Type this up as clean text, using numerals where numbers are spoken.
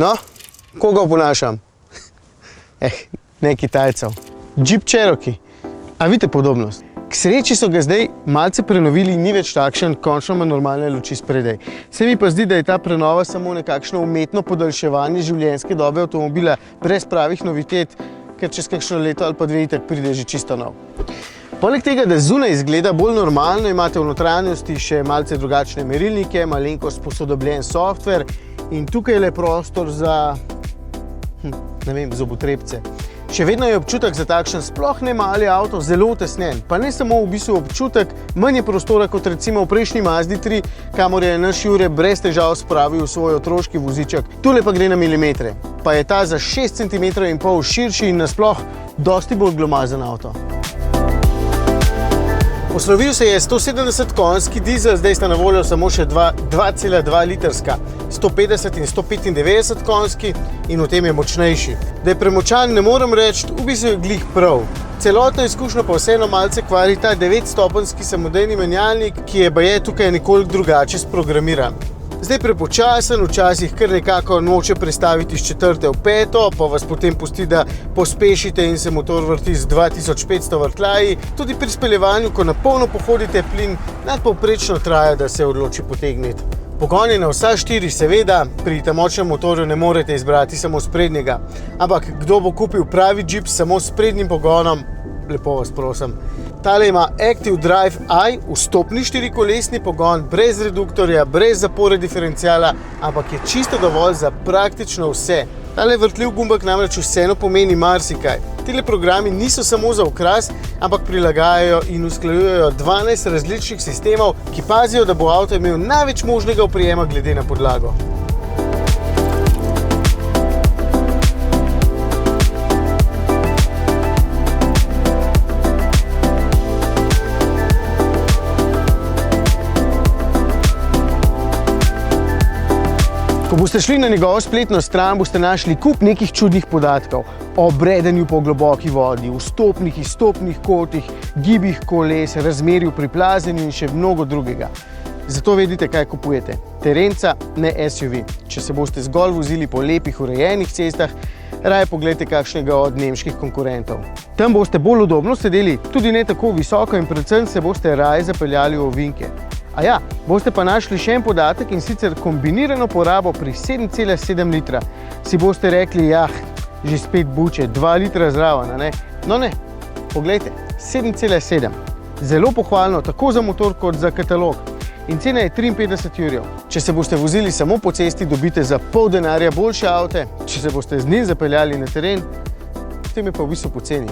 No, koga oponašam? Ne Kitajcev. Jeep Cherokee. A vidite podobnost? K sreči so ga zdaj malce prenovili in ni več takšen, končno ima normalne luči spredaj. Se mi pa zdi, da je ta prenova samo nekakšno umetno podaljševanje življenjske dobe avtomobila brez pravih novitet, ker čez kakšno leto ali pa dve itak pride že čisto nov. Poleg tega, da zunaj izgleda bolj normalno, imate v notranjosti še malce drugačne merilnike, malenkost posodobljen software in tukaj je le prostor za, ne vem, zobotrebce. Še vedno je občutek za takšen sploh ne mali avto zelo utesnjen, pa ne samo v bistvu občutek, manj je prostora kot recimo v prejšnji Mazdi 3, kamor je naš Jure brez težav spravil svoj otroški voziček. Tule pa gre na milimetre, pa je ta za 6,5 cm širši in nasploh dosti bolj glomazen avto. Poslovil se je 170 konjski dizel, zdaj sta na voljo samo še 2,2 litrska, 150 in 195 konjski in v tem je močnejši. Da je premočan, ne morem reči, v bistvu je glih prav. Celotno izkušnjo pa vseeno malce kvari ta 9-stopenjski samodejni menjalnik, ki je baje tukaj nekoliko drugače sprogramiran. Zdaj prepočasen, včasih kar nekako noče prestaviti iz 4. v 5, pa vas potem pusti, da pospešite in se motor vrti z 2500 vrtljaji. Tudi pri speljevanju, ko na polno pohodite plin, nadpovprečno traja, da se odloči potegniti. Pogon je na vsa 4, seveda, pri tem močnem motorju ne morete izbrati samo sprednjega. Ampak kdo bo kupil pravi Jeep samo s sprednjim pogonom? Lepo vas prosim. Tale ima Active Drive I, vstopni 4-kolesni pogon, brez reduktorja, brez zapore diferenciala, ampak je čisto dovolj za praktično vse. Tale vrtljiv gumbek namreč vseeno pomeni marsikaj. Tile programi niso samo za okras, ampak prilagajajo in usklajujejo 12 različnih sistemov, ki pazijo, da bo avto imel največ možnega oprijema glede na podlago. Ko boste šli na njegovo spletno stran, boste našli kup nekih čudnih podatkov o bredenju po globoki vodi, vstopnih, izstopnih kotih, gibih koles, razmerju pri plazenju in še mnogo drugega. Zato vedite, kaj kupujete. Terenca, ne SUV. Če se boste zgolj vozili po lepih, urejenih cestah, raje pogledajte kakšnega od nemških konkurentov. Tam boste bolj udobno sedeli, tudi ne tako visoko in predvsem se boste raje zapeljali v ovinke. A ja, boste pa našli še en podatek in sicer kombinirano porabo pri 7,7 litra. Si boste rekli, že spet buče, 2 litra zraven, ne? No ne, poglejte, 7,7. Zelo pohvalno, tako za motor kot za katalog. In cena je 53 jurjev. Če se boste vozili samo po cesti, dobite za pol denarja boljše avte. Če se boste z njim zapeljali na teren, potem je pa v bistvu poceni.